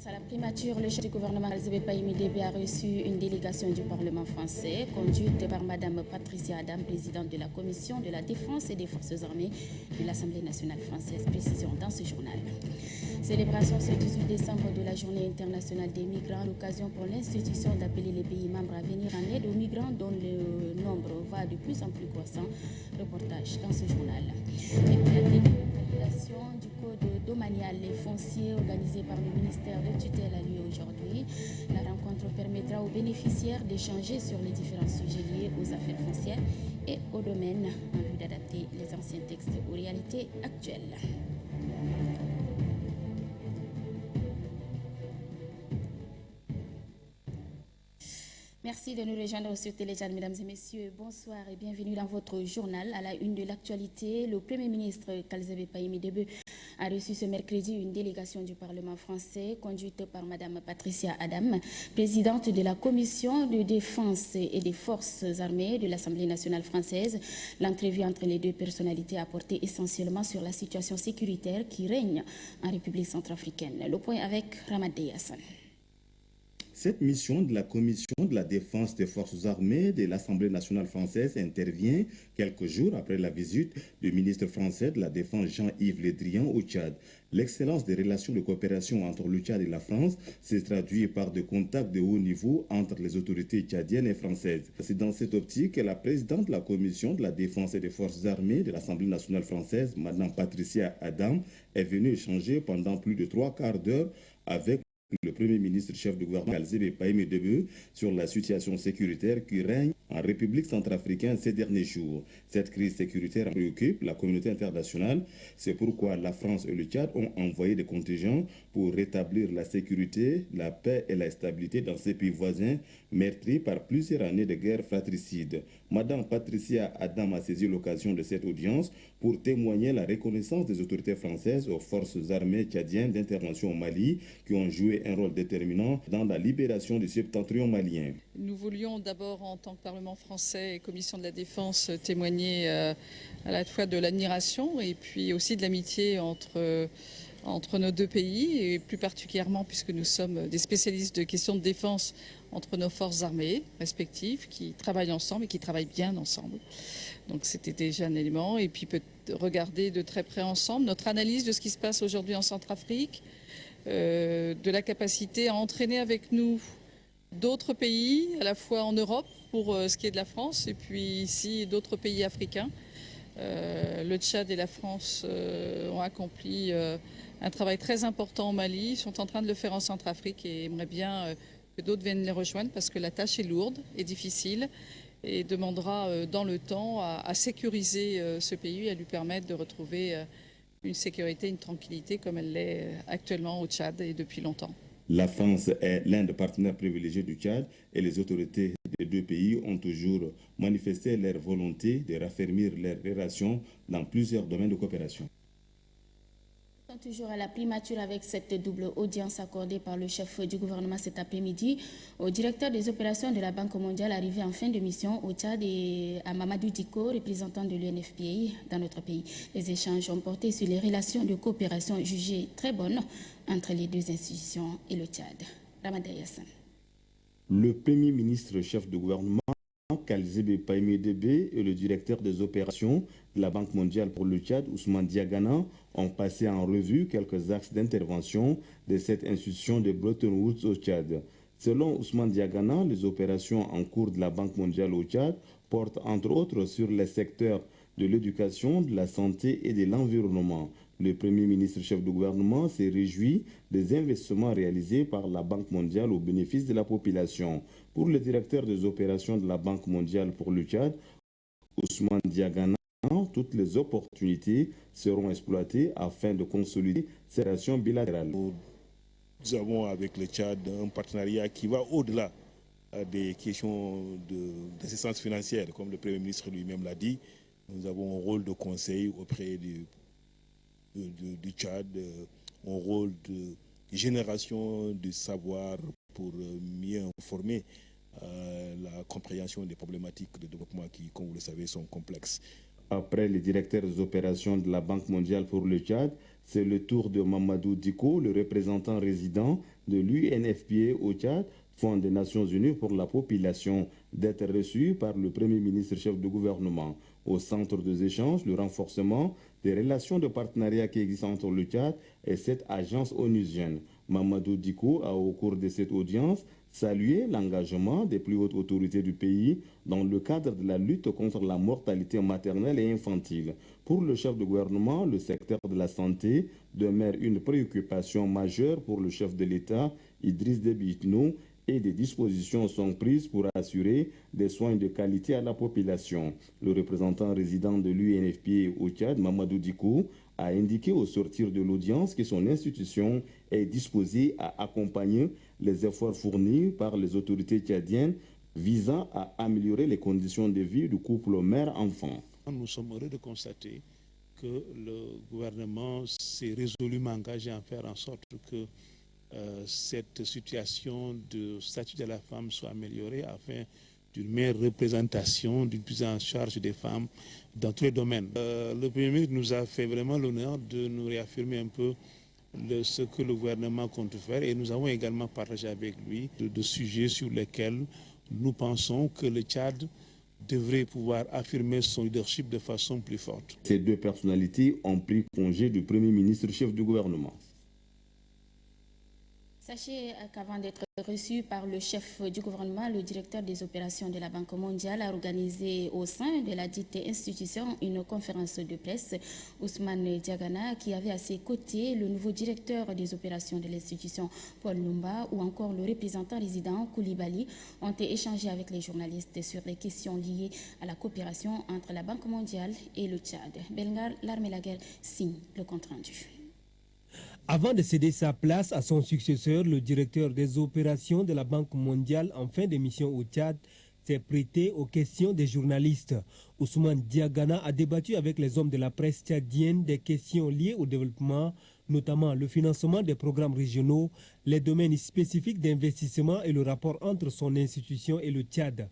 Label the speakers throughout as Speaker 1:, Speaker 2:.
Speaker 1: À la primature, le chef du gouvernement Kalzebe Païmi-Débé a reçu une délégation du Parlement français, conduite par Mme Patricia Adam, présidente de la Commission de la Défense et des Forces armées de l'Assemblée nationale française. Précision dans ce journal. Célébration ce 18 décembre de la Journée internationale des migrants, l'occasion pour l'institution d'appeler les pays membres à venir en aide aux migrants dont le nombre va de plus en plus croissant. Reportage dans ce journal. Et puis la validation du code domanial et foncier organisé par le ministère de tutelle a lieu aujourd'hui. La rencontre permettra aux bénéficiaires d'échanger sur les différents sujets liés aux affaires foncières et au domaine en vue d'adapter les anciens textes aux réalités actuelles. Merci de nous rejoindre sur Téléchat, mesdames et messieurs. Bonsoir et bienvenue dans votre journal. À la une de l'actualité, le Premier ministre Kalzebe Païmi-Débé a reçu ce mercredi une délégation du Parlement français conduite par Mme Patricia Adam, présidente de la Commission de défense et des forces armées de l'Assemblée nationale française. L'entrevue entre les deux personnalités a porté essentiellement sur la situation sécuritaire qui règne en République centrafricaine. Le point avec Ramadé Hassan.
Speaker 2: Cette mission de la Commission de la défense des forces armées de l'Assemblée nationale française intervient quelques jours après la visite du ministre français de la Défense Jean-Yves Le Drian au Tchad. L'excellence des relations de coopération entre le Tchad et la France s'est traduite par des contacts de haut niveau entre les autorités tchadiennes et françaises. C'est dans cette optique que la présidente de la Commission de la défense et des forces armées de l'Assemblée nationale française, Mme Patricia Adam, est venue échanger pendant plus de 3/4 d'heure avec le Premier ministre chef du gouvernement Kalzebe Païmi-Débé sur la situation sécuritaire qui règne en République centrafricaine ces derniers jours. Cette crise sécuritaire préoccupe la communauté internationale. C'est pourquoi la France et le Tchad ont envoyé des contingents pour rétablir la sécurité, la paix et la stabilité dans ces pays voisins meurtris par plusieurs années de guerre fratricide. Madame Patricia Adam a saisi l'occasion de cette audience pour témoigner la reconnaissance des autorités françaises aux forces armées tchadiennes d'intervention au Mali qui ont joué un rôle déterminant dans la libération du septentrion malien.
Speaker 3: Nous voulions d'abord, en tant que Parlement français et Commission de la Défense, témoigner à la fois de l'admiration et puis aussi de l'amitié entre nos deux pays, et plus particulièrement puisque nous sommes des spécialistes de questions de défense entre nos forces armées respectives qui travaillent ensemble et qui travaillent bien ensemble. Donc c'était déjà un élément. Et puis regarder de très près ensemble notre analyse de ce qui se passe aujourd'hui en Centrafrique, de la capacité à entraîner avec nous d'autres pays, à la fois en Europe pour ce qui est de la France, et puis ici d'autres pays africains. Le Tchad et la France ont accompli un travail très important au Mali, sont en train de le faire en Centrafrique et aimeraient bien que d'autres viennent les rejoindre parce que la tâche est lourde et difficile et demandera dans le temps à sécuriser ce pays et à lui permettre de retrouver une sécurité, une tranquillité comme elle l'est actuellement au Tchad et depuis longtemps.
Speaker 2: La France est l'un des partenaires privilégiés du Tchad et les autorités des deux pays ont toujours manifesté leur volonté de raffermir leurs relations dans plusieurs domaines de coopération.
Speaker 1: Toujours à la primature avec cette double audience accordée par le chef du gouvernement cet après-midi au directeur des opérations de la Banque mondiale arrivé en fin de mission au Tchad et à Mamadou Diko, représentant de l'UNFPA dans notre pays. Les échanges ont porté sur les relations de coopération jugées très bonnes entre les deux institutions et le Tchad. Ramadan Yassan.
Speaker 2: Le Premier ministre chef du gouvernement Kalzebe Païmi-Débé et le directeur des opérations de la Banque mondiale pour le Tchad, Ousmane Diagana, ont passé en revue quelques axes d'intervention de cette institution de Bretton Woods au Tchad. Selon Ousmane Diagana, les opérations en cours de la Banque mondiale au Tchad portent entre autres sur les secteurs de l'éducation, de la santé et de l'environnement. Le Premier ministre chef du gouvernement s'est réjoui des investissements réalisés par la Banque mondiale au bénéfice de la population. Pour le directeur des opérations de la Banque mondiale pour le Tchad, Ousmane Diagana, toutes les opportunités seront exploitées afin de consolider ces relations bilatérales.
Speaker 4: Nous avons avec le Tchad un partenariat qui va au-delà des questions d'assistance financière, comme le Premier ministre lui-même l'a dit. Nous avons un rôle de conseil auprès du Tchad, un rôle de génération de savoir pour mieux informer la compréhension des problématiques de développement qui, comme vous le savez, sont complexes.
Speaker 2: Après les directeurs des opérations de la Banque mondiale pour le Tchad, c'est le tour de Mamadou Diko, le représentant résident de l'UNFPA au Tchad, Fonds des Nations Unies pour la population, d'être reçu par le Premier ministre chef de gouvernement. Au centre des échanges, le renforcement des relations de partenariat qui existent entre le Tchad et cette agence onusienne. Mamadou Diko a, au cours de cette audience, salué l'engagement des plus hautes autorités du pays dans le cadre de la lutte contre la mortalité maternelle et infantile. Pour le chef de gouvernement, le secteur de la santé demeure une préoccupation majeure pour le chef de l'État, Idriss Déby Itno, et des dispositions sont prises pour assurer des soins de qualité à la population. Le représentant résident de l'UNFPA au Tchad, Mamadou Diko, a indiqué au sortir de l'audience que son institution est disposée à accompagner les efforts fournis par les autorités tchadiennes visant à améliorer les conditions de vie du couple mère-enfant.
Speaker 5: Nous sommes heureux de constater que le gouvernement s'est résolument engagé à faire en sorte que cette situation de statut de la femme soit améliorée afin d'une meilleure représentation, d'une prise en charge des femmes dans tous les domaines. Le Premier ministre nous a fait vraiment l'honneur de nous réaffirmer un peu ce que le gouvernement compte faire et nous avons également partagé avec lui de sujets sur lesquels nous pensons que le Tchad devrait pouvoir affirmer son leadership de façon plus forte.
Speaker 2: Ces deux personnalités ont pris congé du Premier ministre chef du gouvernement.
Speaker 1: Sachez qu'avant d'être reçu par le chef du gouvernement, le directeur des opérations de la Banque mondiale a organisé au sein de la dite institution une conférence de presse. Ousmane Diagana, qui avait à ses côtés le nouveau directeur des opérations de l'institution, Paul Numba, ou encore le représentant résident, Koulibaly, ont échangé avec les journalistes sur les questions liées à la coopération entre la Banque mondiale et le Tchad. Belgar Larmelaguer signe le compte-rendu.
Speaker 6: Avant de céder sa place à son successeur, le directeur des opérations de la Banque mondiale en fin de mission au Tchad s'est prêté aux questions des journalistes. Ousmane Diagana a débattu avec les hommes de la presse tchadienne des questions liées au développement, notamment le financement des programmes régionaux, les domaines spécifiques d'investissement et le rapport entre son institution et le Tchad.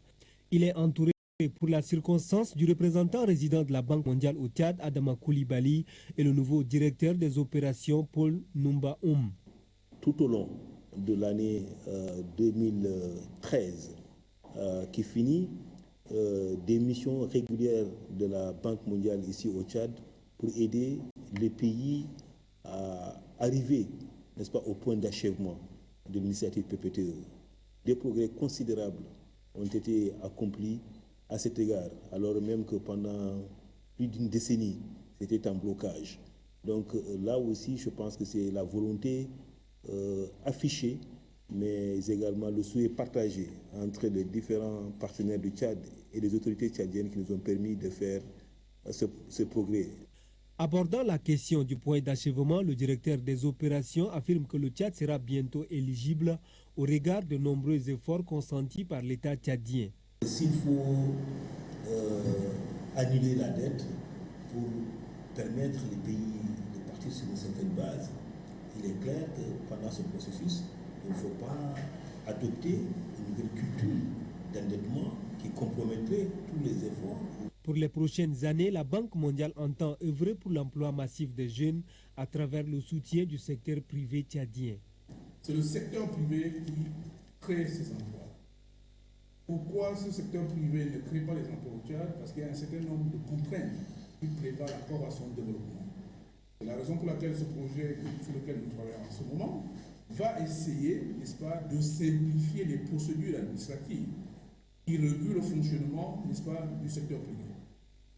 Speaker 6: Il est entouré pour la circonstance du représentant résident de la Banque mondiale au Tchad, Adama Koulibaly, et le nouveau directeur des opérations, Paul Numba.
Speaker 5: Tout au long de l'année 2013 qui finit, des missions régulières de la Banque mondiale ici au Tchad pour aider les pays à arriver, n'est-ce pas, au point d'achèvement de l'initiative PPTE. Des progrès considérables ont été accomplis à cet égard, alors même que pendant plus d'une décennie, c'était en blocage. Donc là aussi, je pense que c'est la volonté affichée, mais également le souhait partagé entre les différents partenaires du Tchad et les autorités tchadiennes qui nous ont permis de faire ce progrès.
Speaker 6: Abordant la question du point d'achèvement, le directeur des opérations affirme que le Tchad sera bientôt éligible au regard de nombreux efforts consentis par l'État tchadien.
Speaker 5: S'il faut annuler la dette pour permettre les pays de partir sur une certaine base, il est clair que pendant ce processus, il ne faut pas adopter une nouvelle culture d'endettement qui compromettrait tous les efforts.
Speaker 6: Pour les prochaines années, la Banque mondiale entend œuvrer pour l'emploi massif des jeunes à travers le soutien du secteur privé tchadien.
Speaker 7: C'est le secteur privé qui crée ces emplois. Pourquoi ce secteur privé ne crée pas les emplois au Tchad? Parce qu'il y a un certain nombre de contraintes qui prévalent encore à son développement. C'est la raison pour laquelle ce projet sur lequel nous travaillons en ce moment va essayer, n'est-ce pas, de simplifier les procédures administratives qui régulent le fonctionnement, n'est-ce pas, du secteur privé.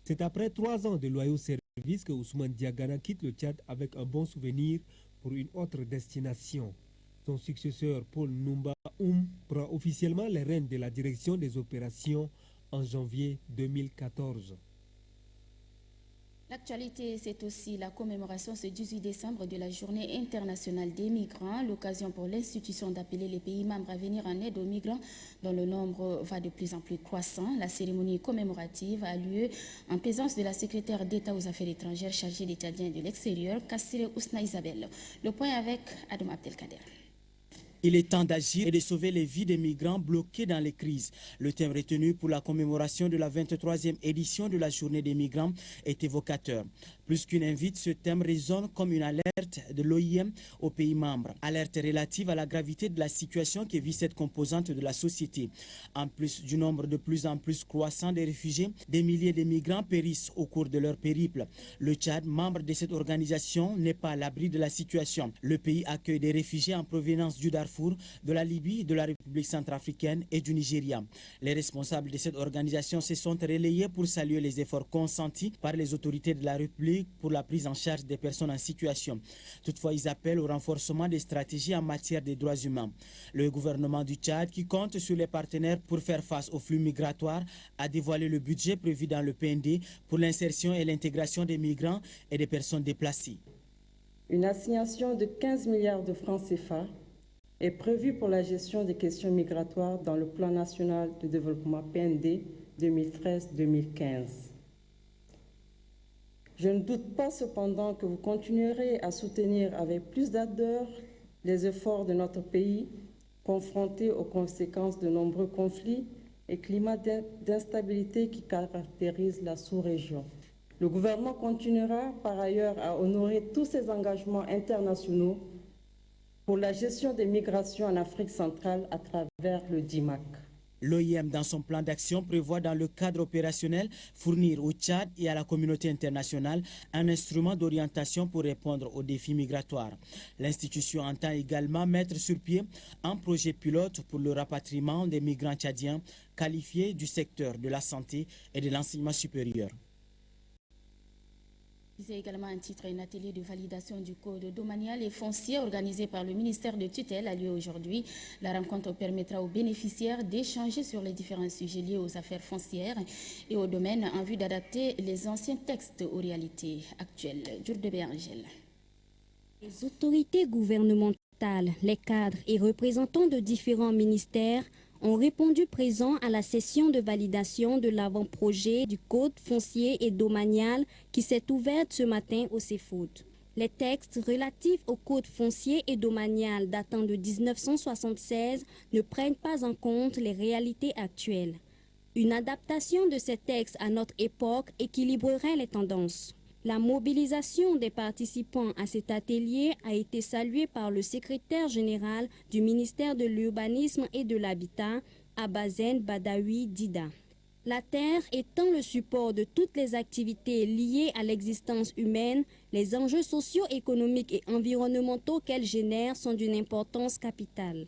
Speaker 6: C'est après 3 ans de loyaux services que Ousmane Diagana quitte le Tchad avec un bon souvenir pour une autre destination. Son successeur, Paul Numba prend officiellement les rênes de la direction des opérations en janvier 2014.
Speaker 1: L'actualité, c'est aussi la commémoration ce 18 décembre de la Journée internationale des migrants, l'occasion pour l'institution d'appeler les pays membres à venir en aide aux migrants dont le nombre va de plus en plus croissant. La cérémonie commémorative a lieu en présence de la secrétaire d'État aux Affaires étrangères chargée des Tchadiens de l'extérieur, Kassire Ousna Isabelle. Le point avec Adam Abdelkader.
Speaker 8: Il est temps d'agir et de sauver les vies des migrants bloqués dans les crises. Le thème retenu pour la commémoration de la 23e édition de la Journée des migrants est évocateur. Plus qu'une invite, ce thème résonne comme une alerte de l'OIM aux pays membres. Alerte relative à la gravité de la situation que vit cette composante de la société. En plus du nombre de plus en plus croissant des réfugiés, des milliers de migrants périssent au cours de leur périple. Le Tchad, membre de cette organisation, n'est pas à l'abri de la situation. Le pays accueille des réfugiés en provenance du Darfour, de la Libye, de la République centrafricaine et du Nigeria. Les responsables de cette organisation se sont relayés pour saluer les efforts consentis par les autorités de la République pour la prise en charge des personnes en situation. Toutefois, ils appellent au renforcement des stratégies en matière des droits humains. Le gouvernement du Tchad, qui compte sur les partenaires pour faire face aux flux migratoires, a dévoilé le budget prévu dans le PND pour l'insertion et l'intégration des migrants et des personnes déplacées.
Speaker 9: Une assignation de 15 milliards de francs CFA est prévue pour la gestion des questions migratoires dans le plan national de développement PND 2013-2015. Je ne doute pas cependant que vous continuerez à soutenir avec plus d'ardeur les efforts de notre pays confronté aux conséquences de nombreux conflits et climats d'instabilité qui caractérisent la sous-région. Le gouvernement continuera par ailleurs à honorer tous ses engagements internationaux pour la gestion des migrations en Afrique centrale à travers le DIMAC.
Speaker 8: L'OIM, dans son plan d'action, prévoit dans le cadre opérationnel fournir au Tchad et à la communauté internationale un instrument d'orientation pour répondre aux défis migratoires. L'institution entend également mettre sur pied un projet pilote pour le rapatriement des migrants tchadiens qualifiés du secteur de la santé et de l'enseignement supérieur.
Speaker 1: C'est également un titre, un atelier de validation du code domanial et foncier organisé par le ministère de tutelle a lieu aujourd'hui. La rencontre permettra aux bénéficiaires d'échanger sur les différents sujets liés aux affaires foncières et aux domaines en vue d'adapter les anciens textes aux réalités actuelles. Jourdain Angèle.
Speaker 10: Les autorités gouvernementales, les cadres et représentants de différents ministères ont répondu présents à la session de validation de l'avant-projet du Code foncier et domanial qui s'est ouverte ce matin au CEFOD. Les textes relatifs au Code foncier et domanial datant de 1976 ne prennent pas en compte les réalités actuelles. Une adaptation de ces textes à notre époque équilibrerait les tendances. La mobilisation des participants à cet atelier a été saluée par le secrétaire général du ministère de l'Urbanisme et de l'Habitat, Abazen Badawi Dida. La terre étant le support de toutes les activités liées à l'existence humaine, les enjeux socio-économiques et environnementaux qu'elle génère sont d'une importance capitale.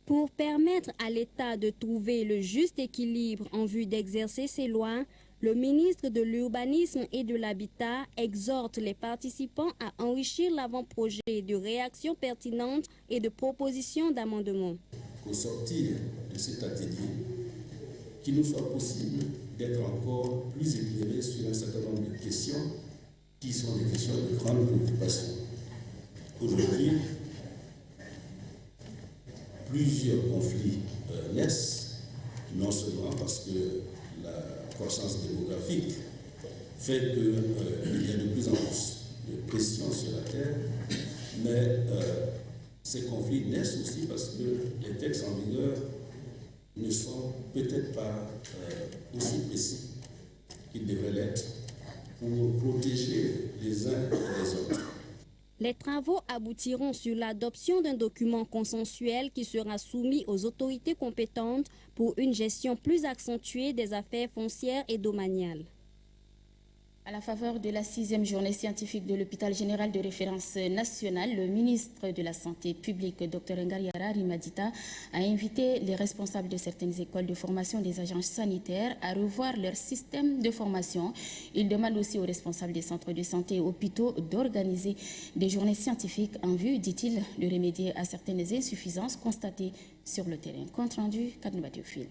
Speaker 10: Pour permettre à l'État de trouver le juste équilibre en vue d'exercer ses lois, le ministre de l'Urbanisme et de l'Habitat exhorte les participants à enrichir l'avant-projet de réactions pertinentes et de propositions d'amendements.
Speaker 11: Qu'au sortir de cet atelier, qu'il nous soit possible d'être encore plus éclairés sur un certain nombre de questions qui sont des questions de grande préoccupation. Aujourd'hui, plusieurs conflits naissent, non seulement parce que la croissance démographique fait qu'il y a de plus en plus de pression sur la terre, mais ces conflits naissent aussi parce que les textes en vigueur ne sont peut-être pas aussi précis qu'ils devraient l'être pour protéger les uns et les autres.
Speaker 10: Les travaux aboutiront sur l'adoption d'un document consensuel qui sera soumis aux autorités compétentes pour une gestion plus accentuée des affaires foncières et domaniales.
Speaker 1: À la faveur de la 6e journée scientifique de l'hôpital général de référence national, le ministre de la Santé publique, Dr Ngariara Rimadita, a invité les responsables de certaines écoles de formation des agences sanitaires à revoir leur système de formation. Il demande aussi aux responsables des centres de santé et hôpitaux d'organiser des journées scientifiques en vue, dit-il, de remédier à certaines insuffisances constatées sur le terrain. Compte rendu, Kadouba Diofil.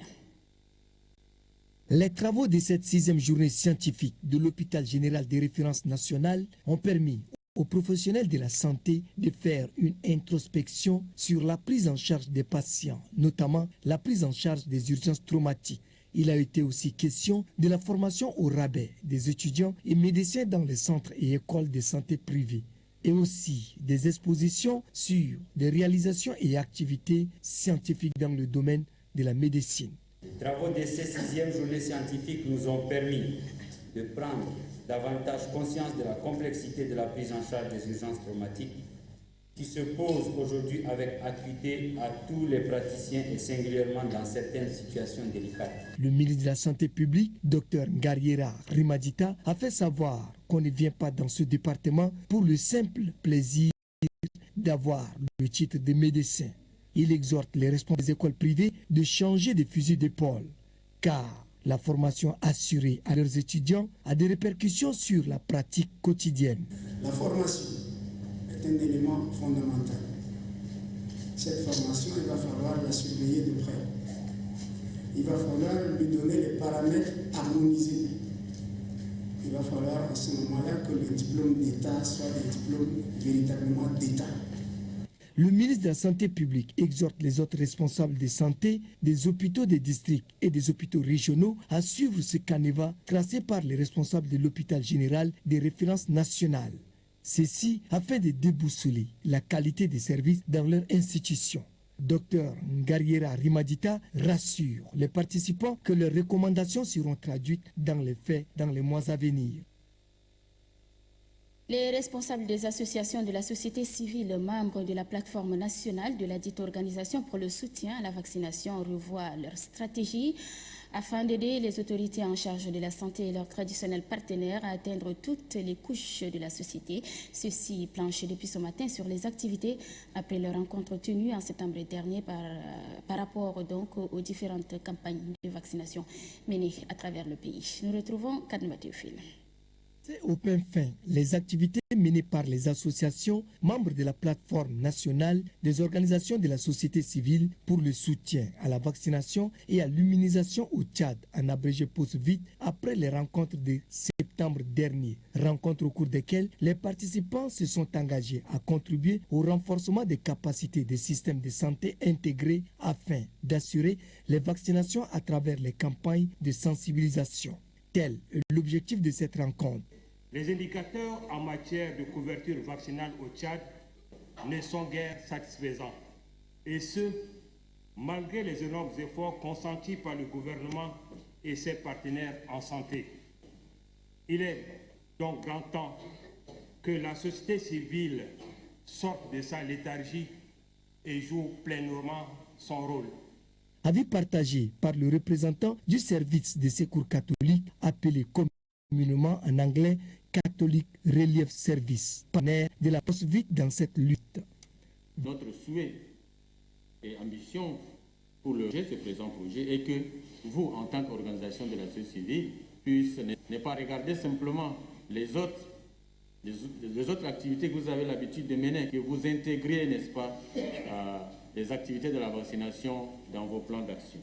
Speaker 12: Les travaux de cette 6e journée scientifique de l'hôpital général de référence national ont permis aux professionnels de la santé de faire une introspection sur la prise en charge des patients, notamment la prise en charge des urgences traumatiques. Il a été aussi question de la formation au rabais des étudiants et médecins dans les centres et écoles de santé privés. et aussi des expositions sur des réalisations et activités scientifiques dans le domaine de la médecine.
Speaker 13: Les travaux de ces 6e journées scientifiques nous ont permis de prendre davantage conscience de la complexité de la prise en charge des urgences traumatiques qui se pose aujourd'hui avec acuité à tous les praticiens et singulièrement dans certaines situations délicates.
Speaker 12: Le ministre de la Santé publique, Dr Ngariera Rimadita, a fait savoir qu'on ne vient pas dans ce département pour le simple plaisir d'avoir le titre de médecin. Il exhorte les responsables des écoles privées de changer de fusil d'épaule, car la formation assurée à leurs étudiants a des répercussions sur la pratique quotidienne.
Speaker 14: La formation est un élément fondamental. Cette formation, il va falloir la surveiller de près. Il va falloir lui donner les paramètres harmonisés. Il va falloir à ce moment-là que le diplôme d'État soit des diplômes véritablement d'État.
Speaker 12: Le ministre de la Santé publique exhorte les autres responsables de santé des hôpitaux des districts et des hôpitaux régionaux à suivre ce canevas tracé par les responsables de l'hôpital général des références nationales. Ceci afin de déboussoler la qualité des services dans leur institution. Dr Ngariera Rimadita rassure les participants que leurs recommandations seront traduites dans les faits dans les mois à venir.
Speaker 1: Les responsables des associations de la société civile, membres de la plateforme nationale de la dite organisation pour le soutien à la vaccination, revoient leur stratégie afin d'aider les autorités en charge de la santé et leurs traditionnels partenaires à atteindre toutes les couches de la société. Ceux-ci planchent depuis ce matin sur les activités après leur rencontre tenue en septembre dernier par rapport donc aux différentes campagnes de vaccination menées à travers le pays. Nous retrouvons Kadma Théophile.
Speaker 12: Au pain fin, les activités menées par les associations membres de la plateforme nationale des organisations de la société civile pour le soutien à la vaccination et à l'immunisation au Tchad, en abrégé POSVIT, après les rencontres de septembre dernier. Rencontres au cours desquelles les participants se sont engagés à contribuer au renforcement des capacités des systèmes de santé intégrés afin d'assurer les vaccinations à travers les campagnes de sensibilisation. Tel est l'objectif de cette rencontre.
Speaker 15: Les indicateurs en matière de couverture vaccinale au Tchad ne sont guère satisfaisants. Et ce, malgré les énormes efforts consentis par le gouvernement et ses partenaires en santé. Il est donc grand temps que la société civile sorte de sa léthargie et joue pleinement son rôle.
Speaker 12: Avis partagé par le représentant du service de secours catholique appelé communément en anglais Catholic Relief Service, partenaire de la POSVIT dans cette lutte.
Speaker 16: Notre souhait et ambition pour ce présent projet est que vous, en tant qu'organisation de la société civile, puissiez ne pas regarder simplement les autres activités que vous avez l'habitude de mener, que vous intégriez, n'est-ce pas, les activités de la vaccination dans vos plans d'action.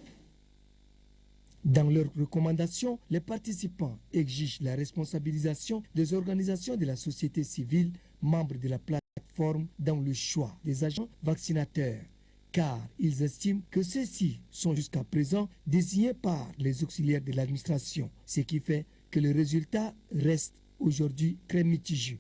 Speaker 12: Dans leurs recommandations, les participants exigent la responsabilisation des organisations de la société civile, membres de la plateforme, dans le choix des agents vaccinateurs, car ils estiment que ceux-ci sont jusqu'à présent désignés par les auxiliaires de l'administration, ce qui fait que le résultat reste aujourd'hui très mitigé.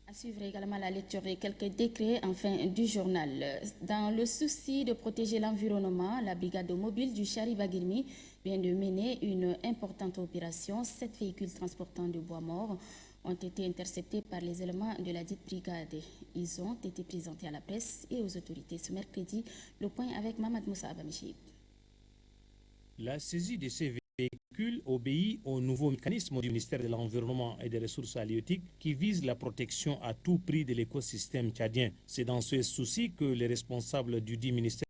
Speaker 1: À suivre également la lecture de quelques décrets en fin du journal. Dans le souci de protéger l'environnement, la brigade mobile du Chari-Bagirmi vient de mener une importante opération. 7 véhicules transportant de bois mort ont été interceptés par les éléments de la dite brigade. Ils ont été présentés à la presse et aux autorités ce mercredi. Le point avec Mamad Moussa Abamichib.
Speaker 17: La saisie de ces véhicule obéit au nouveau mécanisme du ministère de l'Environnement et des Ressources halieutiques qui vise la protection à tout prix de l'écosystème tchadien. C'est dans ce souci que les responsables du dit ministère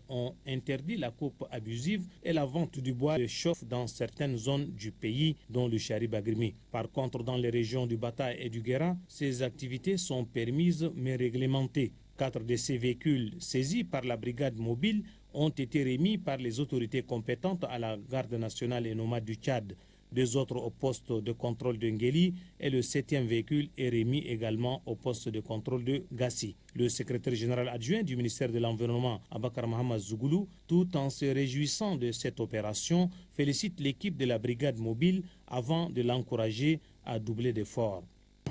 Speaker 17: ont interdit la coupe abusive et la vente du bois de chauffe dans certaines zones du pays, dont le Chari-Bagirmi. Par contre, dans les régions du Bata et du Guéra, ces activités sont permises mais réglementées. 4 de ces véhicules saisis par la brigade mobile ont été remis par les autorités compétentes à la garde nationale et nomade du Tchad. 2 autres au poste de contrôle de Ngueli et le 7e véhicule est remis également au poste de contrôle de Gassi. Le secrétaire général adjoint du ministère de l'Environnement, Abakar Mohamed Zougoulou, tout en se réjouissant de cette opération, félicite l'équipe de la brigade mobile avant de l'encourager à doubler d'efforts.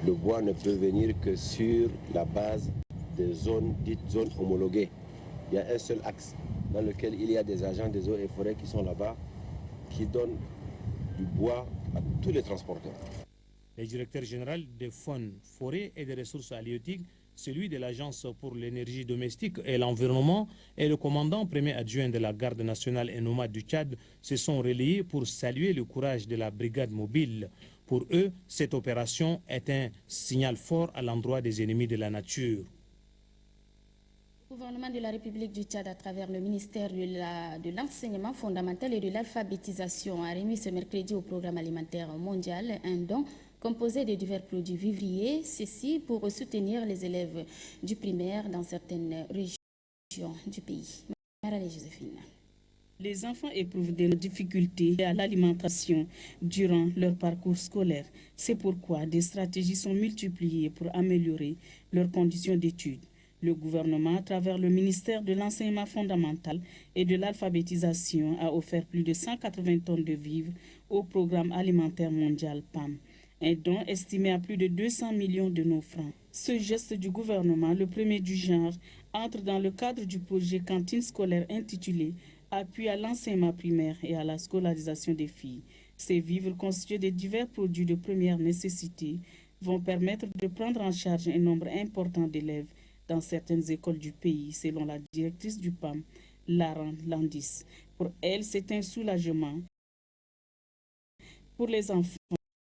Speaker 18: Le bois ne peut venir que sur la base des zones dites zones homologuées. Il y a un seul axe dans lequel il y a des agents des eaux et forêts qui sont là-bas, qui donnent du bois à tous les transporteurs.
Speaker 17: Le directeur général des fonds, forêts et des ressources halieutiques, celui de l'Agence pour l'énergie domestique et l'environnement et le commandant premier adjoint de la garde nationale et nomade du Tchad se sont relayés pour saluer le courage de la brigade mobile. Pour eux, cette opération est un signal fort à l'endroit des ennemis de la nature.
Speaker 1: Le gouvernement de la République du Tchad, à travers le ministère de l'enseignement fondamental et de l'alphabétisation, a remis ce mercredi au programme alimentaire mondial un don composé de divers produits vivriers, ceci pour soutenir les élèves du primaire dans certaines régions du pays. Marale Joséphine.
Speaker 19: Les enfants éprouvent des difficultés à l'alimentation durant leur parcours scolaire. C'est pourquoi des stratégies sont multipliées pour améliorer leurs conditions d'études. Le gouvernement, à travers le ministère de l'enseignement fondamental et de l'alphabétisation, a offert plus de 180 tonnes de vivres au programme alimentaire mondial PAM. Un don estimé à plus de 200 millions de nos francs. Ce geste du gouvernement, le premier du genre, entre dans le cadre du projet cantine scolaire intitulé « Appui à l'enseignement primaire et à la scolarisation des filles ». Ces vivres constitués de divers produits de première nécessité vont permettre de prendre en charge un nombre important d'élèves dans certaines écoles du pays, selon la directrice du PAM, Laran Landis. Pour elle, c'est un soulagement pour les enfants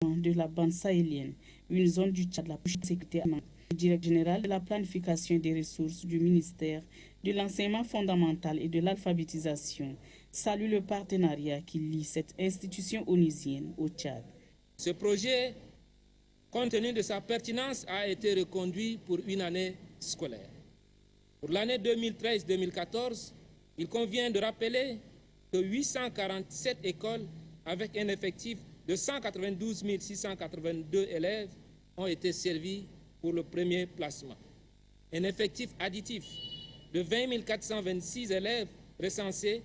Speaker 19: de la bande sahélienne, une zone du Tchad la plus sécurité. Le directeur général de la planification des ressources du ministère de l'enseignement fondamental et de l'alphabétisation salue le partenariat qui lie cette institution onusienne au Tchad.
Speaker 20: Ce projet, compte tenu de sa pertinence, a été reconduit pour une année scolaire. Pour l'année 2013-2014, il convient de rappeler que 847 écoles avec un effectif de 192 682 élèves ont été servies pour le premier placement. Un effectif additif de 20 426 élèves recensés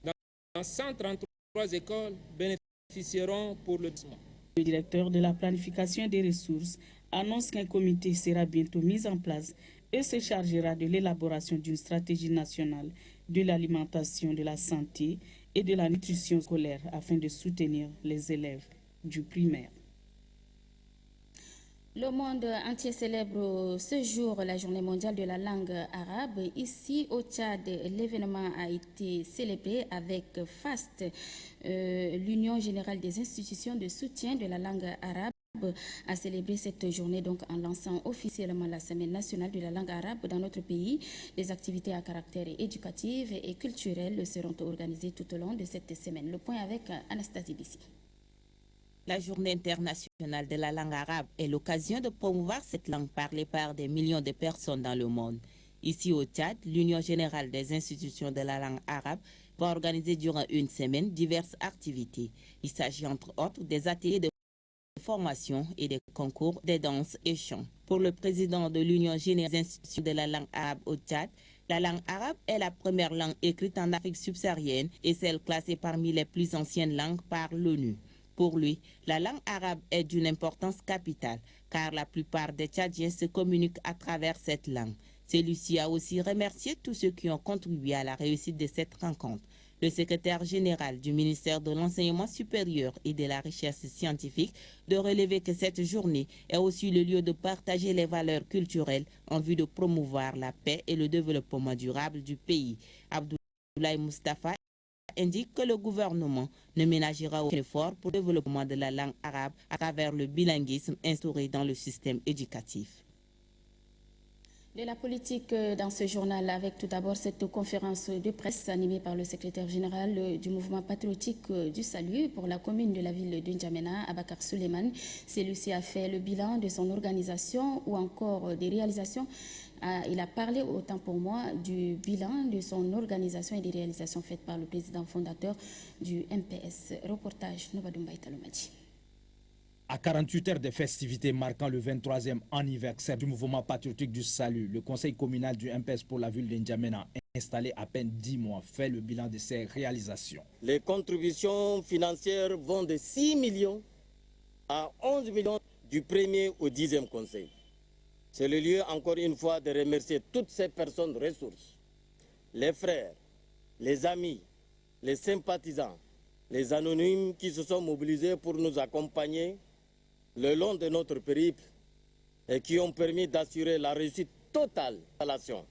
Speaker 20: dans 133 écoles bénéficieront pour le placement.
Speaker 19: Le directeur de la planification des ressources annonce qu'un comité sera bientôt mis en place et se chargera de l'élaboration d'une stratégie nationale de l'alimentation, de la santé et de la nutrition scolaire afin de soutenir les élèves du primaire.
Speaker 1: Le monde entier célèbre ce jour la journée mondiale de la langue arabe. Ici au Tchad, l'événement a été célébré avec FAST, l'Union générale des institutions de soutien de la langue arabe, a célébré cette journée donc en lançant officiellement la Semaine nationale de la langue arabe dans notre pays. Les activités à caractère éducatif et culturel seront organisées tout au long de cette semaine. Le point avec Anastasie Bissi.
Speaker 21: La Journée internationale de la langue arabe est l'occasion de promouvoir cette langue parlée par des millions de personnes dans le monde. Ici au Tchad, l'Union générale des institutions de la langue arabe va organiser durant une semaine diverses activités. Il s'agit entre autres des ateliers de formation et des concours de danse et chant. Pour le président de l'Union générale des institutions de la langue arabe au Tchad, la langue arabe est la première langue écrite en Afrique subsaharienne et celle classée parmi les plus anciennes langues par l'ONU. Pour lui, la langue arabe est d'une importance capitale, car la plupart des Tchadiens se communiquent à travers cette langue. Celui-ci a aussi remercié tous ceux qui ont contribué à la réussite de cette rencontre. Le secrétaire général du ministère de l'Enseignement supérieur et de la Recherche scientifique de relever que cette journée est aussi le lieu de partager les valeurs culturelles en vue de promouvoir la paix et le développement durable du pays. Abdoulaye Mustafa indique que le gouvernement ne ménagera aucun effort pour le développement de la langue arabe à travers le bilinguisme instauré dans le système éducatif.
Speaker 1: De la politique dans ce journal, avec tout d'abord cette conférence de presse animée par le secrétaire général du mouvement patriotique du salut pour la commune de la ville de N'Djamena, Abakar Suleiman. Celui-ci a fait le bilan de son organisation ou encore des réalisations. Il a parlé, autant pour moi, du bilan de son organisation et des réalisations faites par le président fondateur du MPS. Reportage Nobadoumbaï Talomadi.
Speaker 22: À 48 heures des festivités marquant le 23e anniversaire du mouvement patriotique du salut, le conseil communal du MPS pour la ville de N'Djamena, installé à peine 10 mois, fait le bilan de ses réalisations.
Speaker 23: Les contributions financières vont de 6 millions à 11 millions
Speaker 3: du 1er au 10e conseil. C'est le lieu, encore une fois, de remercier toutes ces personnes ressources, les frères, les amis, les sympathisants, les anonymes qui se sont mobilisés pour nous accompagner le long de notre périple et qui ont permis d'assurer la réussite totale de l'action.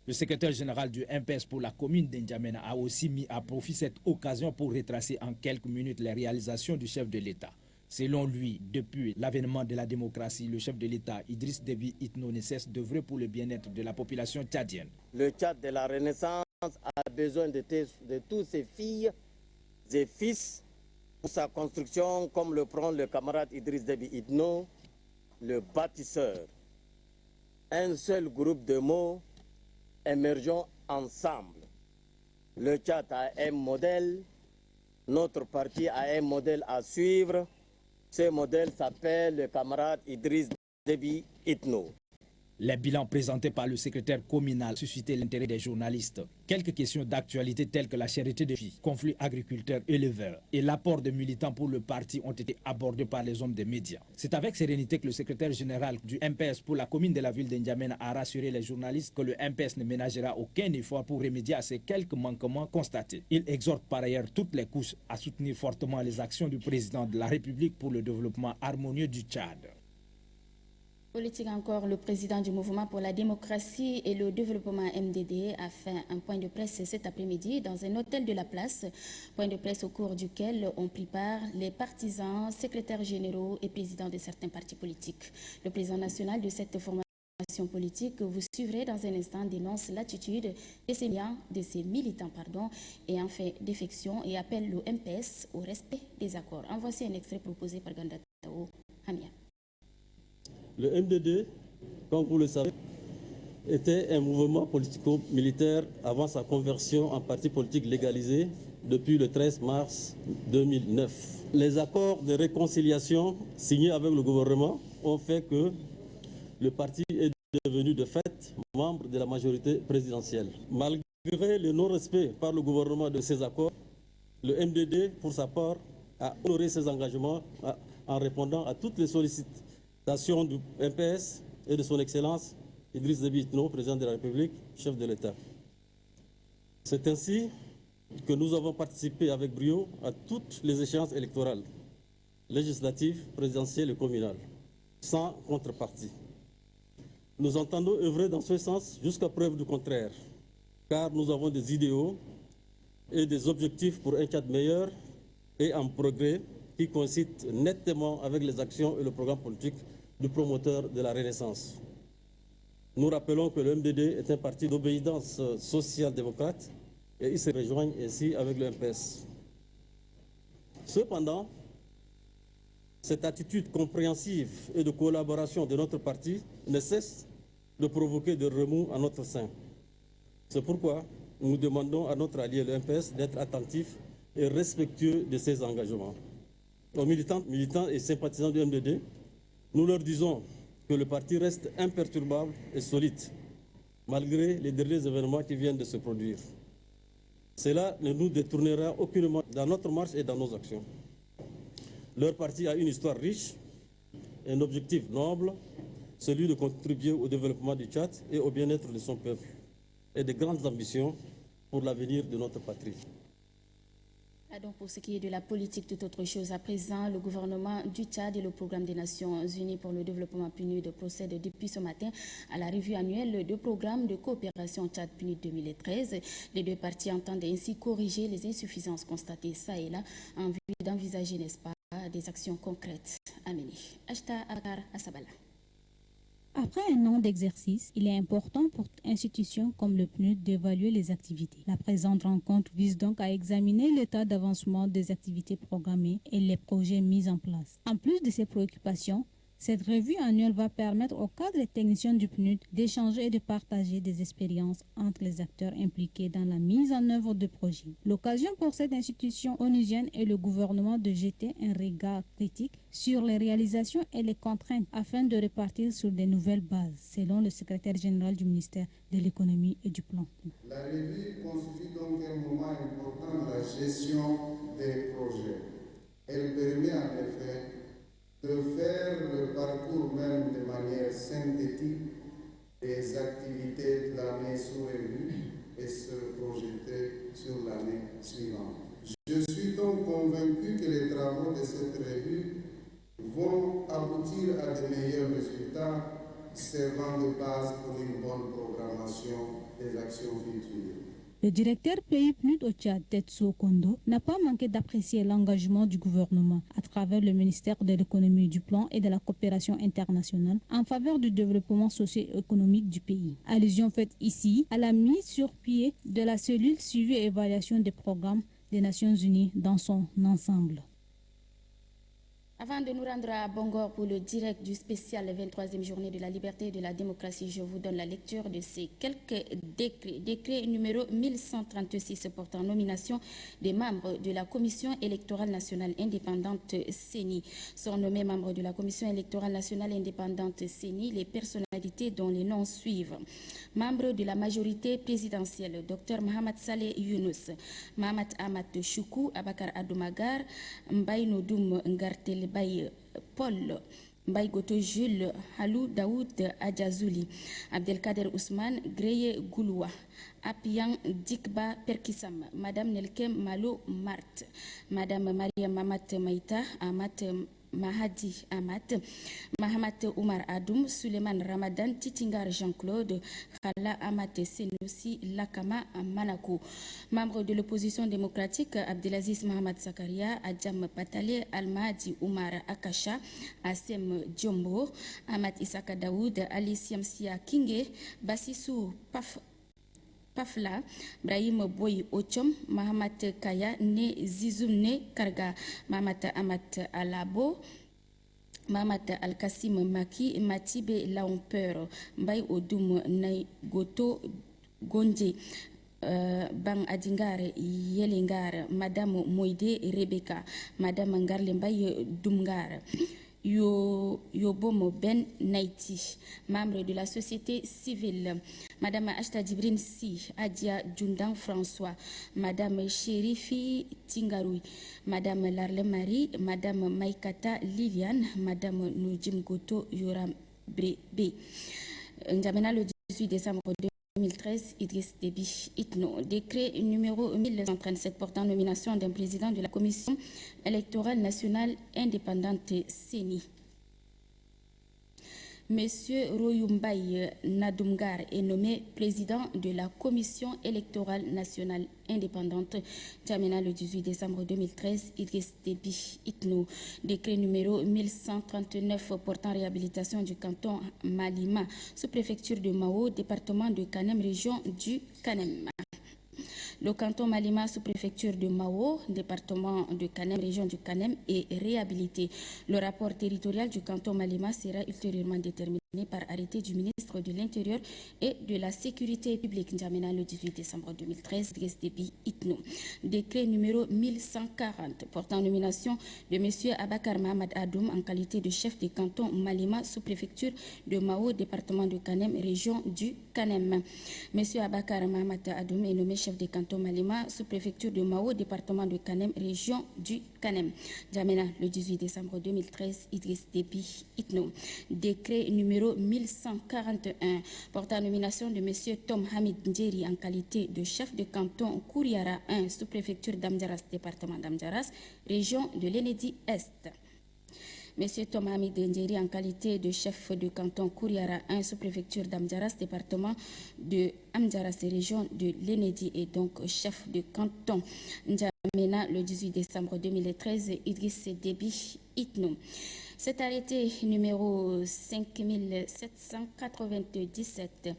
Speaker 22: Le secrétaire général du MPS pour la commune d'Ndiamena a aussi mis à profit cette occasion pour retracer en quelques minutes les réalisations du chef de l'État. Selon lui, depuis l'avènement de la démocratie, le chef de l'État, Idriss Déby Itno, ne cesse d'œuvrer pour le bien-être de la population tchadienne.
Speaker 3: Le Tchad de la Renaissance a besoin de tous ses filles et fils pour sa construction, comme le prend le camarade Idriss Déby Itno, le bâtisseur. Un seul groupe de mots, émergeons ensemble. Le Tchad a un modèle, notre parti a un modèle à suivre. Ce modèle s'appelle le camarade Idriss Déby Itno.
Speaker 22: Les bilans présentés par le secrétaire communal suscitaient l'intérêt des journalistes. Quelques questions d'actualité telles que la charité des filles, conflits agriculteurs-éleveurs et l'apport de militants pour le parti ont été abordés par les hommes des médias. C'est avec sérénité que le secrétaire général du MPS pour la commune de la ville d'Ndiamena a rassuré les journalistes que le MPS ne ménagera aucun effort pour remédier à ces quelques manquements constatés. Il exhorte par ailleurs toutes les couches à soutenir fortement les actions du président de la République pour le développement harmonieux du Tchad.
Speaker 1: Politique encore, le président du Mouvement pour la démocratie et le développement MDD a fait un point de presse cet après-midi dans un hôtel de la place. Point de presse au cours duquel ont pris part les partisans, secrétaires généraux et présidents de certains partis politiques. Le président national de cette formation politique que vous suivrez dans un instant dénonce l'attitude de ses militants et en fait défection et appelle le MPS au respect des accords. En voici un extrait proposé par Ganda Tao Hamia.
Speaker 4: Le MDD, comme vous le savez, était un mouvement politico-militaire avant sa conversion en parti politique légalisé depuis le 13 mars 2009. Les accords de réconciliation signés avec le gouvernement ont fait que le parti est devenu de fait membre de la majorité présidentielle. Malgré le non-respect par le gouvernement de ces accords, le MDD, pour sa part, a honoré ses engagements en répondant à toutes les sollicitations du MPS et de son Excellence Idriss Déby Itno, président de la République, chef de l'État. C'est ainsi que nous avons participé avec brio à toutes les échéances électorales, législatives, présidentielles et communales, sans contrepartie. Nous entendons œuvrer dans ce sens jusqu'à preuve du contraire, car nous avons des idéaux et des objectifs pour un Tchad meilleur et en progrès qui coïncident nettement avec les actions et le programme politique du promoteur de la Renaissance. Nous rappelons que le MDD est un parti d'obéissance social-démocrate et il se rejoigne ainsi avec le MPS. Cependant, cette attitude compréhensive et de collaboration de notre parti ne cesse de provoquer des remous en notre sein. C'est pourquoi nous demandons à notre allié le MPS d'être attentif et respectueux de ses engagements. Aux militants et sympathisants du MDD, nous leur disons que le parti reste imperturbable et solide, malgré les derniers événements qui viennent de se produire. Cela ne nous détournera aucunement dans notre marche et dans nos actions. Leur parti a une histoire riche, un objectif noble, celui de contribuer au développement du Tchad et au bien-être de son peuple, et de grandes ambitions pour l'avenir de notre patrie.
Speaker 1: Donc pour ce qui est de la politique, toute autre chose. À présent, le gouvernement du Tchad et le programme des Nations Unies pour le développement PNUD procèdent depuis ce matin à la revue annuelle de programme de coopération Tchad-PNUD 2013. Les deux parties entendent ainsi corriger les insuffisances constatées ça et là en vue d'envisager, n'est-ce pas, des actions concrètes à mener. Achta Akar Asabala.
Speaker 23: Après un an d'exercice, il est important pour toute institution comme le PNUD d'évaluer les activités. La présente rencontre vise donc à examiner l'état d'avancement des activités programmées et les projets mis en place. En plus de ces préoccupations, cette revue annuelle va permettre aux cadres et techniciens du PNUD d'échanger et de partager des expériences entre les acteurs impliqués dans la mise en œuvre de projets. L'occasion pour cette institution onusienne et le gouvernement de jeter un regard critique sur les réalisations et les contraintes afin de repartir sur de nouvelles bases, selon le secrétaire général du ministère de l'économie et du plan.
Speaker 24: La revue constitue donc un moment important de la gestion des projets. Elle permet en effet de faire le parcours parcours même de manière synthétique des activités de l'année sous-revue et se projeter sur l'année suivante. Je suis donc convaincu que les travaux de cette revue vont aboutir à de meilleurs résultats servant de base pour une bonne programmation des actions futures.
Speaker 23: Le directeur pays PNUD au Tchad, Tetsuo Kondo, n'a pas manqué d'apprécier l'engagement du gouvernement à travers le ministère de l'économie, du plan et de la coopération internationale en faveur du développement socio-économique du pays. Allusion faite ici à la mise sur pied de la cellule suivi et évaluation des programmes des Nations Unies dans son ensemble.
Speaker 1: Avant de nous rendre à Bangor pour le direct du spécial 23e journée de la liberté et de la démocratie, je vous donne la lecture de ces quelques décrets. Décret numéro 1136 portant nomination des membres de la Commission électorale nationale indépendante CENI. Sont nommés membres de la Commission électorale nationale indépendante CENI les personnalités dont les noms suivent. Membres de la majorité présidentielle, Dr Mohamed Saleh Younous, Mohamed Ahmad Choukou, Abakar Adoumagar, Mbaye Nodoum Ngartel Baye Paul, Mbaye Goto Jules, Halou Daoud Adjazouli, Abdelkader Ousmane, Greye Gouloua, Apiang Dikba Perkisam, Madame Nelkem Malo Mart, Madame Maria Mamat Maïta, Amat Mahadi Amat, Mahamat Oumar Adoum, Suleiman Ramadan, Titingar Jean-Claude, Khala Amat Senoussi, Lakama Manakou. Membres de l'opposition démocratique, Abdelaziz Mohamed Zakaria, Adjam Patale, Almadi Oumar Akasha, Assem Djombo, Amat Isaka Daoud, Ali Siamsia Kinge, Bassissou Pafla, Brahim Boy Ochom, Mahamat Kaya, Ne Zizoumne Karga, Mahamat Amat Alabo, Mahamat Al-Kassim Maki, Matibe Laompeur, Mbaye Odoum Naigoto Gondje, Bang Adingare Yelengare, Madame Moïde Rebecca, Madame Ngarle Mbaye Dumgar, Yobomo Ben Naiti, membre de la société civile, Madame Ashta Djibrine Si, Adia Djundan François, Madame Chérifi Tingaroui, Madame Larle Marie, Madame Maïkata Liliane, Madame Noujim Goto Yoram Brebe. N'Djamena le 18 décembre 2013, Idriss Déby Itno. Décret numéro 1137 portant nomination d'un président de la Commission électorale nationale indépendante CENI. Monsieur Royoumbaye Nadoumgar est nommé président de la Commission électorale nationale indépendante. Djamena le 18 décembre 2013, Idriss Déby Itno. Décret numéro 1139 portant réhabilitation du canton Malima, sous-préfecture de Mao, département de Kanem, région du Kanem. Le canton Malima, sous-préfecture de Mao, département de Kanem, région du Kanem, est réhabilité. Le rapport territorial du canton Malima sera ultérieurement déterminé par arrêté du ministre de l'Intérieur et de la Sécurité publique. N'Djamena le 18 décembre 2013, Idriss Déby Itno. Décret numéro 1140 portant nomination de M. Abakar Mohamed Adoum en qualité de chef du canton Malima, sous-préfecture de Mao, département de Kanem, région du Kanem. M. Abakar Mohamed Adoum est nommé chef du canton Malima, sous-préfecture de Mao, département de Kanem, région du Kanem. N'Djamena le 18 décembre 2013, Idriss Déby Itno. Décret numéro 1141 portant nomination de M. Tom Hamid Ndjeri en qualité de chef de canton Kouriara 1, sous-préfecture d'Amdiaras, département d'Amdiaras, région de l'Enedi-Est. M. Tom Hamid Ndjeri en qualité de chef de canton Kouriara 1, sous-préfecture d'Amdiaras, département de Amdiaras, région de l'Enedi, et donc chef de canton. N'Djamena le 18 décembre 2013, Idriss Déby Itno. Cet arrêté numéro 5797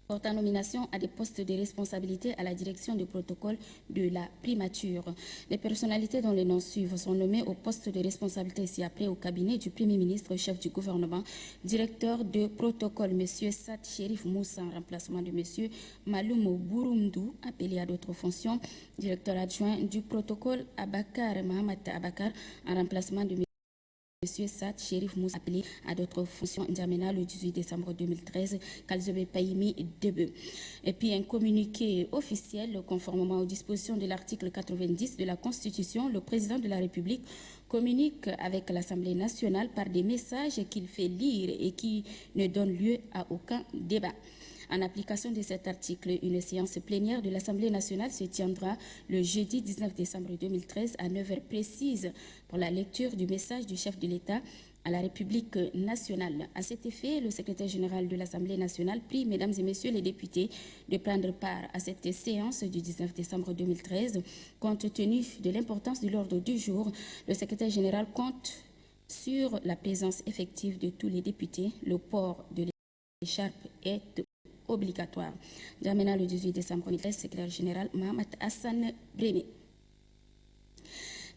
Speaker 1: portant nomination à des postes de responsabilité à la direction du protocole de la primature. Les personnalités dont les noms suivent sont nommées au poste de responsabilité ci-après au cabinet du Premier ministre, chef du gouvernement, directeur de protocole, M. Sad Sherif Moussa en remplacement de M. Maloum Bouroumdou, appelé à d'autres fonctions, directeur adjoint du protocole, Abakar Mohamed Abakar en remplacement de M. M. Sad Sherif Moussa, appelé à d'autres fonctions N'Djamena le 18 décembre 2013, Kalzobe Paimi Debe. Et puis un communiqué officiel, conformément aux dispositions de l'article 90 de la Constitution, le président de la République communique avec l'Assemblée nationale par des messages qu'il fait lire et qui ne donnent lieu à aucun débat. En application de cet article, une séance plénière de l'Assemblée nationale se tiendra le jeudi 19 décembre 2013 à 9h précises pour la lecture du message du chef de l'État à la République nationale. À cet effet, le secrétaire général de l'Assemblée nationale prie, mesdames et messieurs les députés, de prendre part à cette séance du 19 décembre 2013. Compte tenu de l'importance de l'ordre du jour, le secrétaire général compte sur la présence effective de tous les députés. Le port de l'écharpe est obligatoire. N'Djamena le 18 décembre 2013, secrétaire général Mohamed Hassan Brémé.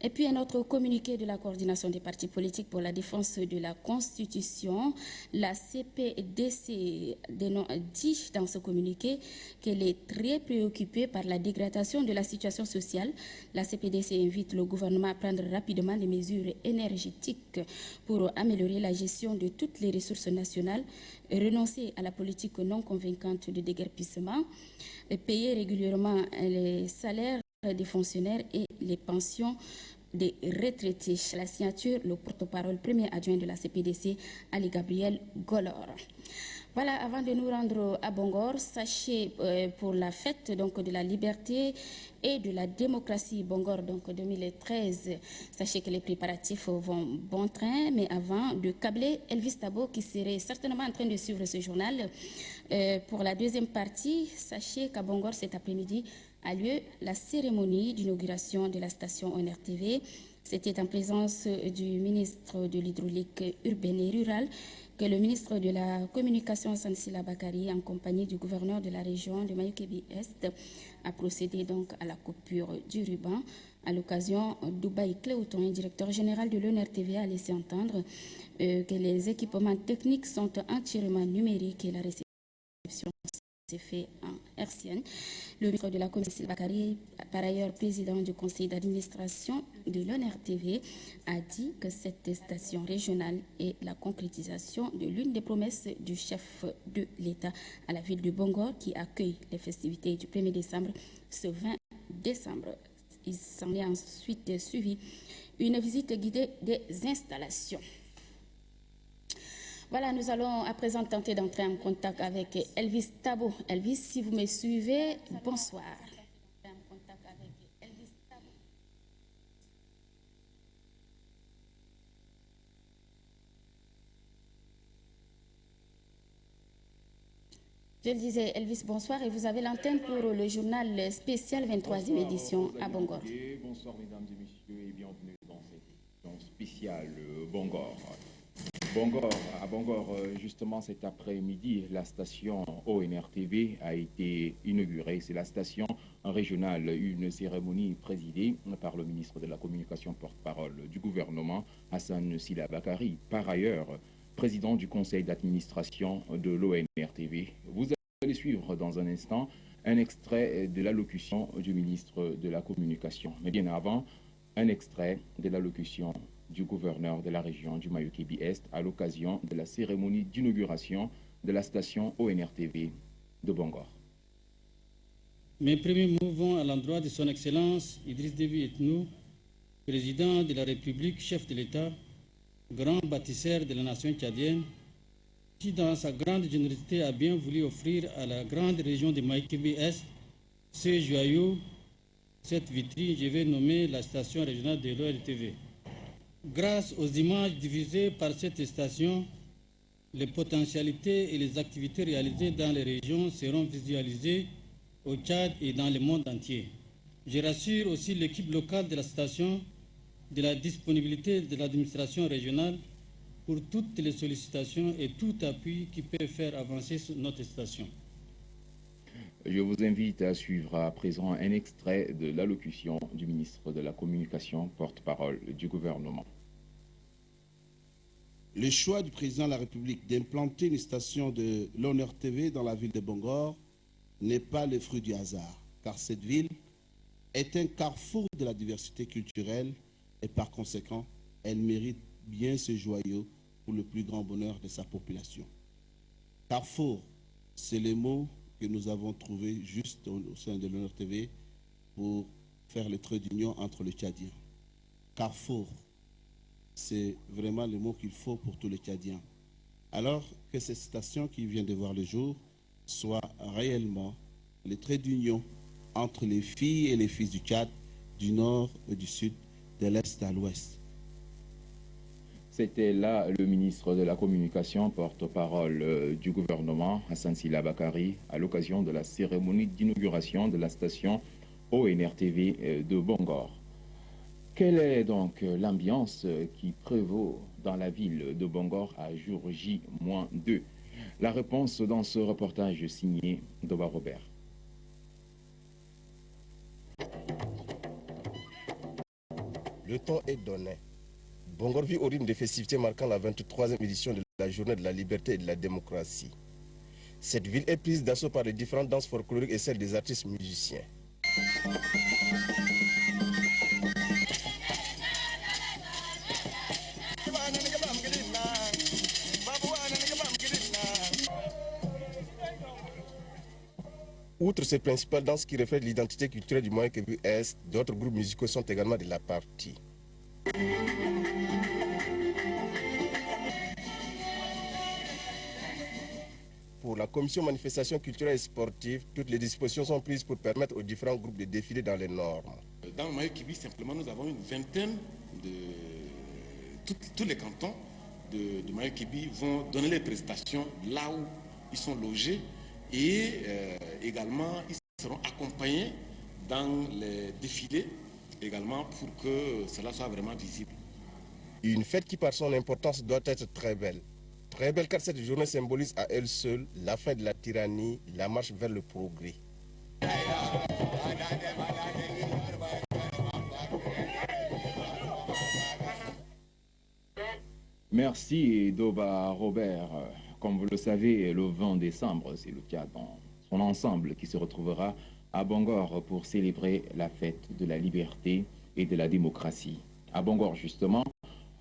Speaker 1: Et puis un autre communiqué de la coordination des partis politiques pour la défense de la Constitution. La CPDC dit dans ce communiqué qu'elle est très préoccupée par la dégradation de la situation sociale. La CPDC invite le gouvernement à prendre rapidement des mesures énergétiques pour améliorer la gestion de toutes les ressources nationales, renoncer à la politique non convaincante de déguerpissement, payer régulièrement les salaires des fonctionnaires et les pensions des retraités. La signature, le porte-parole premier adjoint de la CPDC, Ali Gabriel Golor. Voilà, avant de nous rendre à Bongor, sachez pour la fête donc, de la liberté et de la démocratie Bongor donc 2013, sachez que les préparatifs vont bon train, mais avant de câbler Elvis Tabo qui serait certainement en train de suivre ce journal. Pour la deuxième partie, sachez qu'à Bongor cet après-midi a lieu la cérémonie d'inauguration de la station ONRTV. C'était en présence du ministre de l'Hydraulique urbaine et rurale que le ministre de la Communication Sansila Bakari, en compagnie du gouverneur de la région de Mayukebi-Est, a procédé donc à la coupure du ruban. À l'occasion, Dubaï Cléoton, directeur général de l'ONRTV, a laissé entendre que les équipements techniques sont entièrement numériques et la réception s'est fait en hertzienne. Le ministre de la Commission Bakari, par ailleurs président du conseil d'administration de l'ONRTV, a dit que cette station régionale est la concrétisation de l'une des promesses du chef de l'État à la ville de Bongor qui accueille les festivités du 1er décembre ce 20 décembre. Il s'en est ensuite suivi une visite guidée des installations. Voilà, nous allons à présent tenter d'entrer en contact avec Elvis Tabo. Elvis, si vous me suivez, bonsoir. Je le disais, Elvis, bonsoir, et vous avez l'antenne pour le journal spécial 23e édition à Bongor.
Speaker 2: Bonsoir, mesdames et messieurs, et bienvenue dans cette édition spéciale Bongor. À Bongor, justement cet après-midi, la station ONRTV a été inaugurée. C'est la station régionale, une cérémonie présidée par le ministre de la Communication, porte-parole du gouvernement, Hassan Sila Bakari. Par ailleurs, président du conseil d'administration de l'ONRTV. Vous allez suivre dans un instant un extrait de l'allocution du ministre de la Communication. Mais bien avant, un extrait de l'allocution du gouverneur de la région du Mayukebi-Est à l'occasion de la cérémonie d'inauguration de la station ONRTV de Bongor.
Speaker 5: Mes premiers mots vont à l'endroit de son Excellence Idriss Déby Itno, président de la République, chef de l'État, grand bâtisseur de la nation tchadienne, qui dans sa grande générosité a bien voulu offrir à la grande région de Mayukebi-Est ce joyau, cette vitrine, je vais nommer la station régionale de l'ONRTV. Grâce aux images diffusées par cette station, les potentialités et les activités réalisées dans les régions seront visualisées au Tchad et dans le monde entier. Je rassure aussi l'équipe locale de la station de la disponibilité de l'administration régionale pour toutes les sollicitations et tout appui qui peut faire avancer notre station.
Speaker 2: Je vous invite à suivre à présent un extrait de l'allocution du ministre de la Communication, porte-parole du gouvernement.
Speaker 6: Le choix du président de la République d'implanter une station de l'ONRTV dans la ville de Bongor n'est pas le fruit du hasard, car cette ville est un carrefour de la diversité culturelle et par conséquent, elle mérite bien ce joyau pour le plus grand bonheur de sa population. Carrefour, c'est les mots que nous avons trouvés juste au sein de l'Honneur TV pour faire le trait d'union entre les Tchadiens. Carrefour, c'est vraiment le mot qu'il faut pour tous les Tchadiens. Alors que cette station qui vient de voir le jour soit réellement le trait d'union entre les filles et les fils du Tchad, du nord et du sud, de l'est à l'ouest.
Speaker 2: C'était là le ministre de la Communication, porte-parole du gouvernement, Hassan Sila Bakari, à l'occasion de la cérémonie d'inauguration de la station ONRTV de Bongor. Quelle est donc l'ambiance qui prévaut dans la ville de Bongor à jour J-2? La réponse dans ce reportage signé Doba Robert.
Speaker 7: Le temps est donné. Bongor vit au rythme des festivités marquant la 23e édition de la Journée de la liberté et de la démocratie. Cette ville est prise d'assaut par les différentes danses folkloriques et celles des artistes musiciens. Outre ces principales danses qui reflètent l'identité culturelle du Moyen-Kivu-Est, d'autres groupes musicaux sont également de la partie. Pour la commission manifestation culturelle et sportive, toutes les dispositions sont prises pour permettre aux différents groupes de défiler dans les normes.
Speaker 8: Dans le Moyen-Kivu, simplement, nous avons une vingtaine de... Tous les cantons du Moyen-Kivu vont donner les prestations là où ils sont logés et également ils seront accompagnés dans les défilés également pour que cela soit vraiment visible.
Speaker 7: Une fête qui par son importance doit être très belle. Très belle car cette journée symbolise à elle seule la fin de la tyrannie, la marche vers le progrès.
Speaker 2: Merci Doba Robert. Comme vous le savez, le 20 décembre, c'est le Tchad dans son ensemble qui se retrouvera à Bongor pour célébrer la fête de la liberté et de la démocratie. À Bongor, justement,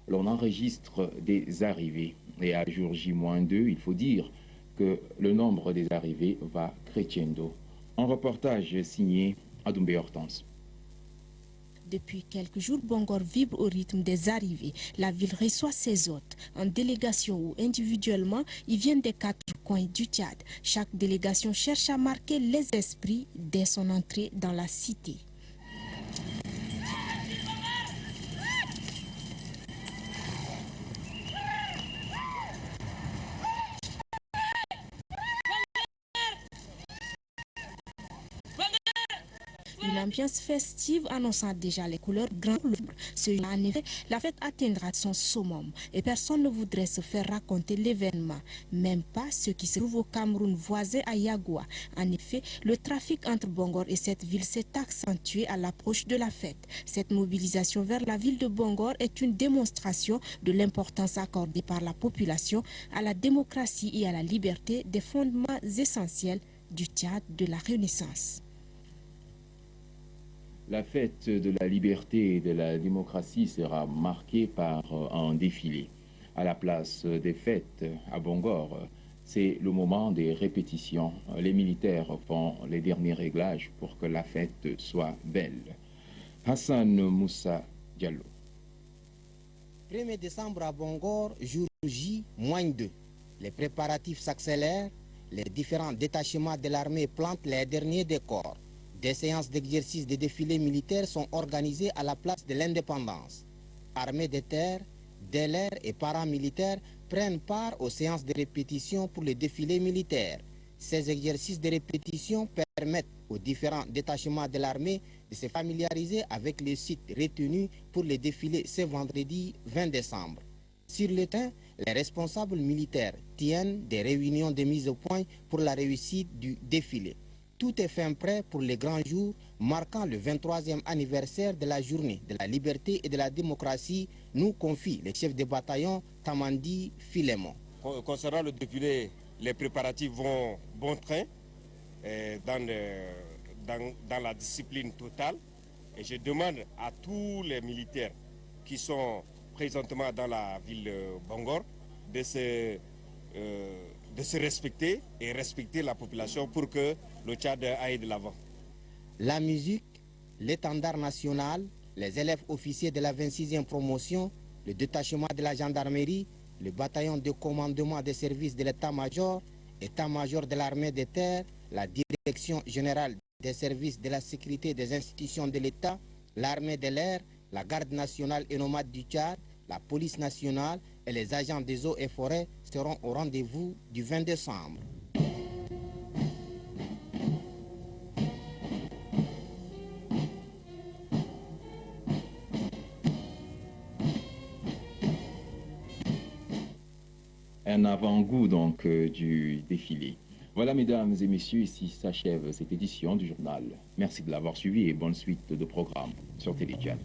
Speaker 2: l'on enregistre des arrivées. Et à jour J-2, il faut dire que le nombre des arrivées va crescendo. Un reportage signé Adoumbe Hortense.
Speaker 9: Depuis quelques jours, Bongor vibre au rythme des arrivées. La ville reçoit ses hôtes. En délégation ou individuellement, ils viennent des quatre coins du Tchad. Chaque délégation cherche à marquer les esprits dès son entrée dans la cité. Une ambiance festive annonçant déjà les couleurs grand. En effet, la fête atteindra son summum et personne ne voudrait se faire raconter l'événement, même pas ceux qui se trouvent au Cameroun voisin à Yagoua. En effet, le trafic entre Bongor et cette ville s'est accentué à l'approche de la fête. Cette mobilisation vers la ville de Bongor est une démonstration de l'importance accordée par la population à la démocratie et à la liberté, des fondements essentiels du Tchad de la Renaissance.
Speaker 2: La fête de la liberté et de la démocratie sera marquée par un défilé. À la place des fêtes à Bongor, c'est le moment des répétitions. Les militaires font les derniers réglages pour que la fête soit belle. Hassan Moussa Diallo.
Speaker 11: 1er décembre à Bongor, jour J-2. Les préparatifs s'accélèrent. Les différents détachements de l'armée plantent les derniers décors. Des séances d'exercice des défilés militaires sont organisées à la place de l'indépendance. Armées de terre, de l'air et paramilitaires prennent part aux séances de répétition pour les défilés militaires. Ces exercices de répétition permettent aux différents détachements de l'armée de se familiariser avec les sites retenus pour les défilés ce vendredi 20 décembre. Sur le terrain, les responsables militaires tiennent des réunions de mise au point pour la réussite du défilé. Tout est fin prêt pour les grands jours marquant le 23e anniversaire de la journée de la liberté et de la démocratie, nous confie le chef de bataillon Tamandi Filemon.
Speaker 25: Concernant le défilé, les préparatifs vont bon train dans la discipline totale. Et je demande à tous les militaires qui sont présentement dans la ville Bangor, de se respecter et respecter la population pour que le Tchad aille de l'avant.
Speaker 11: La musique, l'étendard national, les élèves officiers de la 26e promotion, le détachement de la gendarmerie, le bataillon de commandement des services de l'état-major, état-major de l'armée de terre, la direction générale des services de la sécurité des institutions de l'État, l'armée de l'air, la garde nationale et nomade du Tchad, la police nationale et les agents des eaux et forêts seront au rendez-vous du 20 décembre.
Speaker 2: Un avant-goût donc du défilé. Voilà, mesdames et messieurs, ici s'achève cette édition du journal. Merci de l'avoir suivi et bonne suite de programmes sur Télé Tchad.